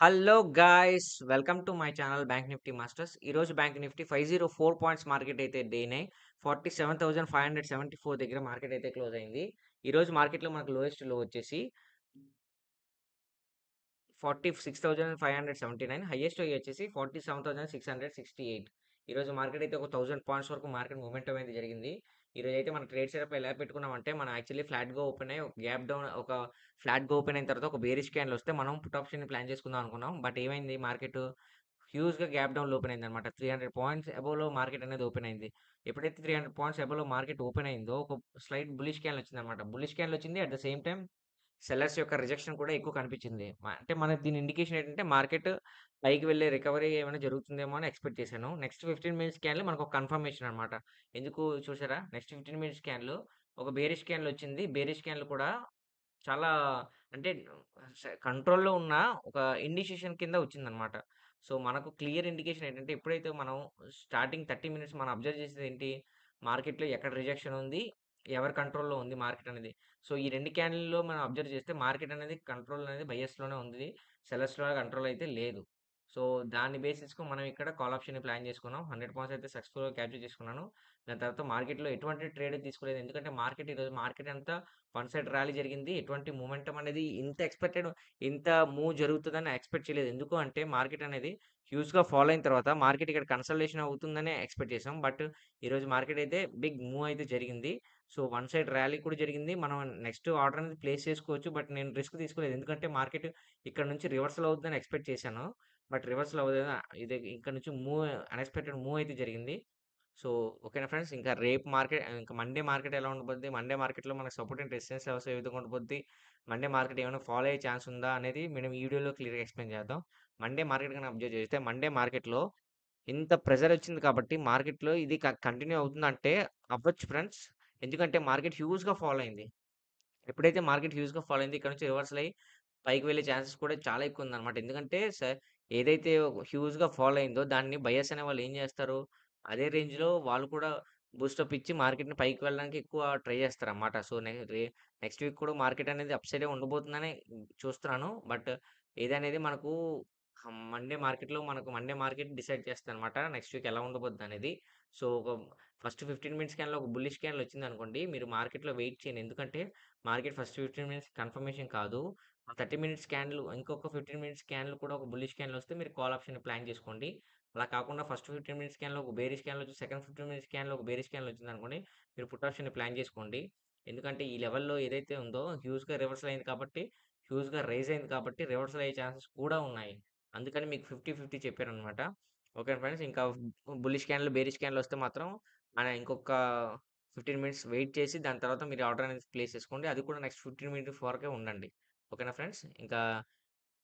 Hello guys! Welcome to my channel bank Nifty masters. ఈరోజు bank Nifty 504 points market అయితే డేనే 47,574 దగ్గర market అయితే క్లోజ్ అయింది. ఈరోజు మార్కెట్‌లో మనకు లోయెస్ట్ లో వచ్చేసి 46,579, హైయెస్ట్ హై వచ్చేసి 47,668. ఈరోజు మార్కెట్ అయితే ఒక 1000 పాయింట్స్ వరకు మార్కెట్ మొమెంటమ్ అయితే జరిగింది. ఈరోజు అయితే మన ట్రేడ్ సెటప్ ఎలా పెట్టుకున్నామంటే మనం యాక్చువల్లీ ఫ్లాట్‌గా ఓపెన్ అయ్యి ఒక గ్యాప్ డౌన్ ఒక ఫ్లాట్‌గా ఓపెన్ అయిన తర్వాత ఒక బేరిష్ క్యాండిల్ వస్తే మనం పుట్ ఆప్షన్‌ని ప్లాన్ చేసుకుందాం అనుకున్నాం. బట్ ఏమైంది మార్కెట్ హ్యూజ్‌గా గ్యాప్ డౌన్‌లో ఓపెన్ అయిందన్నమాట. 300 పాయింట్స్ అబోవ్‌లో మార్కెట్ అనేది ఓపెన్ అయింది. ఎప్పుడైతే 300 పాయింట్స్ అబోవ్‌లో మార్కెట్ ఓపెన్ అయిందో ఒక స్లైట్ బుల్లిష్ క్యాండిల్ వచ్చిందన్నమాట. బుల్లిష్ క్యాండిల్ వచ్చింది. At the same time sellers యొక్క రిజెక్షన్ కూడా ఎక్కువ కనిపించింది. అంటే మనకి దీని ఇండికేషన్ ఏంటంటే మార్కెట్ పైకి వెళ్ళే రికవరీ ఏమైనా జరుగుతుందేమో అని ఎక్స్‌పెక్ట్ చేశాను. నెక్స్ట్ 15 మినిట్స్ స్కాన్‌లో మనకు ఒక కన్ఫర్మేషన్ అన్నమాట. ఎందుకు చూసారా? నెక్స్ట్ 15 మినిట్స్ స్కాన్‌లో ఒక బేరిష్ క్యాండిల్ వచ్చింది. బేరిష్ క్యాండిల్ కూడా చాలా అంటే కంట్రోల్‌లో ఉన్న ఒక ఇండికేషన్ కింద వచ్చిందన్నమాట. సో, మనకు క్లియర్ ఇండికేషన్ ఏంటంటే ఎప్పుడైతే మనం స్టార్టింగ్ 30 మినిట్స్ మనం అబ్జర్వ్ చేసేది ఏంటి? మార్కెట్‌లో ఎక్కడ రిజెక్షన్ ఉంది? ఎవరి కంట్రోల్‌లో ఉంది మార్కెట్ అనేది. సో, ఈ 2 క్యాండిల్‌లో మనం అబ్జర్వ్ చేస్తే మార్కెట్ అనేది కంట్రోల్ అనేది బయస్‌లోనే ఉంది. సెల్లర్స్‌లో కంట్రోల్ అయితే లేదు. సో, దాన్ని బేస్ చేసుకొని మనం ఇక్కడ కాల్ ఆప్షన్‌ని ప్లాన్ చేసుకున్నాం. 100 పాయింట్స్ అయితే సక్సెస్‌ఫుల్‌గా క్యాప్చర్ చేసుకున్నాను. దాని తర్వాత మార్కెట్‌లో ఎటువంటి ట్రేడ్ తీసుకోలేదు. ఎందుకంటే ఈరోజు మార్కెట్ అంతా వన్ సైడ్ ర్యాలీ జరిగింది. ఎటువంటి మొమెంటం అనేది ఇంత మూవ్ జరుగుతదని ఎక్స్‌పెక్ట్ చేయలేదు. ఎందుకు అంటే మార్కెట్ అనేది హ్యూజ్‌గా ఫాల్ అయిన తర్వాత మార్కెట్ ఇక్కడ కన్సల్టేషన్ అవుతుందనే ఎక్స్‌పెక్ట్ చేసాం. బట్ ఈరోజు మార్కెట్ అయితే బిగ్ మూవ్ అయితే జరిగింది. సో, వన్ సైడ్ ర్యాలీ కూడా జరిగింది. మనం నెక్స్ట్ ఆర్డర్ అనేది ప్లేస్ చేసుకోవచ్చు. బట్ నేను రిస్క్ తీసుకోలేదు. ఎందుకంటే మార్కెట్ ఇక్కడ నుంచి రివర్సల్ అవుద్దని ఎక్స్‌పెక్ట్ చేశాను. బట్ రివర్సల్ అవ్వలేదు. ఇది ఇక్కడ నుంచి అన్‌ఎక్స్‌పెక్టెడ్ మూవ్ అయితే జరిగింది. సో, ఓకేనా ఫ్రెండ్స్. ఇంకా రేపు ఇంకా మండే మార్కెట్ ఎలా ఉండబోద్ది? మండే మార్కెట్‌లో మనకు సపోర్ట్ అండ్ రెసిస్టెన్స్ లెవెల్స్ ఏ విధంగా ఉండబోద్ది? మండే మార్కెట్ ఏమైనా ఫాలో అయ్యే ఛాన్స్ ఉందా? అనేది మనం ఈ వీడియోలో క్లియర్‌గా ఎక్స్‌ప్లెయిన్ చేద్దాం. మండే మార్కెట్ గనక అబ్జర్వ్ చేస్తే మండే మార్కెట్‌లో ఇంత ప్రెషర్ వచ్చింది కాబట్టి మార్కెట్‌లో ఇది కంటిన్యూ అవుతుందంటే అవ్వచ్చు ఫ్రెండ్స్. ఎందుకంటే మార్కెట్ హ్యూజ్‌గా ఫాల్ అయింది. ఎప్పుడైతే మార్కెట్ హ్యూజ్‌గా ఫాల్ అయింది ఇక్కడ నుంచి రివర్సల్ అయ్యి పైకి వెళ్ళే ఛాన్సెస్ కూడా చాలా ఎక్కువ ఉందన్నమాట. ఎందుకంటే ఏదైతే హ్యూజ్‌గా ఫాల్ అయిందో దాన్ని బయర్స్ అనేవాళ్ళు ఏం చేస్తారు? అదే రేంజ్‌లో వాళ్ళు కూడా బూస్టప్ ఇచ్చి మార్కెట్‌ని పైకి వెళ్ళడానికి ఎక్కువ ట్రై చేస్తారన్నమాట. సో, నెక్స్ట్ వీక్ కూడా మార్కెట్ అనేది అప్ సైడే ఉండబోతుందని చూస్తున్నాను. బట్ ఏదనేది మనకు మండే మార్కెట్ డిసైడ్ చేస్తదన్నమాట. నెక్స్ట్ వీక్ ఎలా ఉండబోద్దనేది. సో, ఒక ఫస్ట్ 15 మినిట్స్ స్కాన్‌లో ఒక బుల్లిష్ స్కాన్ వచ్చిందనుకోండి, మీరు మార్కెట్‌లో వెయిట్ చేయండి. ఎందుకంటే మార్కెట్ ఫస్ట్ 15 మినిట్స్ కన్ఫర్మేషన్ కాదు. 30 మినిట్స్ స్కాన్‌లు ఇంకొక 15 మినిట్స్ స్కాన్‌లు కూడా ఒక బుల్లిష్ స్కాన్‌లు వస్తే మీరు కాల్ ఆప్షన్‌ని ప్లాన్ చేసుకోండి. అలా కాకుండా ఫస్ట్ 15 మినిట్స్ స్కాన్‌లో ఒక బేరిష్ స్కాన్‌లో వచ్చి సెకండ్ 15 మినిట్స్ స్కాన్‌లో ఒక బేరిష్ స్కాన్‌లో వచ్చిందనుకోండి, మీరు పుట్ ఆప్షన్‌ని ప్లాన్ చేసుకోండి. ఎందుకంటే ఈ లెవెల్‌లో ఏదైతే ఉందో హ్యూజ్‌గా రివర్సల్ అయింది కాబట్టి, హ్యూజ్‌గా రైజ్ అయింది కాబట్టి రివర్సల్ అయ్యే ఛాన్సెస్ కూడా ఉన్నాయి. అందుకని మీకు 50, 50 చెప్పాననమాట. Okay friends. ఇంకా బుల్లిష్ క్యాండిల్, బేరిష్ క్యాండిల్ వస్తే మాత్రం ఇంకొక 15 మినిట్స్ వెయిట్ చేసి దాని తర్వాత మీరు ఆర్డర్ అనేది ప్లేస్ చేసుకోండి. అది కూడా నెక్స్ట్ 15 మినిట్స్ వరకే ఉండండి. ఓకేనా ఫ్రెండ్స్. ఇంకా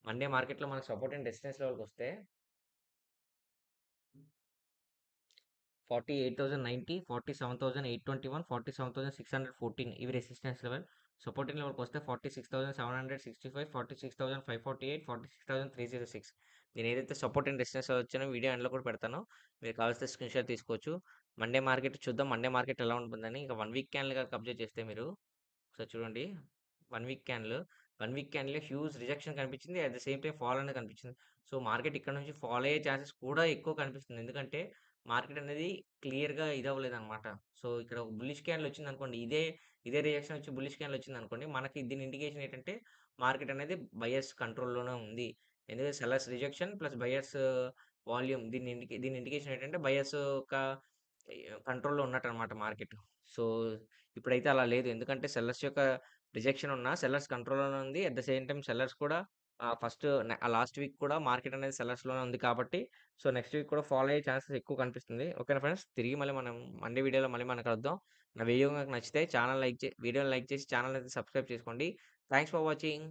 మండే మార్కెట్‌లో మనకు సపోర్ట్ అండ్ రెసిస్టెన్స్ లెవెల్‌కొస్తే 48,090, 47,821, 47,614 ఇవి రెసిస్టెన్స్ లెవెల్. సపోర్ట్ లెవెల్‌కొస్తే 46,765, 46,548, 46,306. నేను ఏదైతే సపోర్ట్ అండ్ రెసిస్టెన్స్ వచ్చానో వీడియో ఎండ్‌లో కూడా పెడతాను. మీరు కావాల్సిన స్క్రీన్‌షాట్ తీసుకోవచ్చు. మండే మార్కెట్ చూద్దాం. మండే మార్కెట్ ఎలా ఉంటుందని. ఇంకా 1 వీక్ క్యాండిల్ గనక అబ్జర్వ్ చేస్తే మీరు ఒకసారి చూడండి. 1 వీక్ క్యాండిల్. 1 వీక్ క్యాండిల్‌లో హ్యూజ్ రిజెక్షన్ కనిపించింది. At the same time fall అనేది కనిపించింది. సో, మార్కెట్ ఇక్కడ నుంచి ఫాల్ అయ్యే ఛాన్సెస్ కూడా ఎక్కువ కనిపిస్తుంది. ఎందుకంటే మార్కెట్ అనేది క్లియర్‌గా ఇదవ్వలేదన్నమాట. సో, ఇక్కడ ఒక బుల్లిష్ క్యాండిల్ వచ్చిందనుకోండి. ఇదే రియాక్షన్ వచ్చి బుల్లిష్ క్యాండిల్ వచ్చిందనుకోండి. మనకి దీని ఇండికేషన్ ఏంటంటే మార్కెట్ అనేది బయర్స్ కంట్రోల్‌లోనే ఉంది. ఎందుకంటే sellers rejection plus buyers volume దీని ఇండికేషన్ ఏంటంటే బయర్స్ యొక్క కంట్రోల్‌లో ఉన్నట్టన్నమాట మార్కెట్. సో, ఇప్పుడైతే అలా లేదు. ఎందుకంటే సెల్లర్స్ యొక్క రిజెక్షన్ ఉన్నా సెల్లర్స్ కంట్రోల్‌లోనే ఉంది. At the same time sellers కూడా లాస్ట్ వీక్ కూడా మార్కెట్ అనేది సెల్లర్స్‌లోనే ఉంది కాబట్టి, సో, నెక్స్ట్ వీక్ కూడా ఫాలో అయ్యే ఛాన్సెస్ ఎక్కువ కనిపిస్తుంది. ఓకేనా ఫ్రెండ్స్. తిరిగి మళ్ళీ మనం మండే వీడియోలో మళ్ళీ మనం కలుద్దాం. నా వీడియో గనుక నచ్చితే వీడియోని లైక్ చేసి ఛానెల్ అయితే సబ్స్క్రైబ్ చేసుకోండి. Thanks for watching.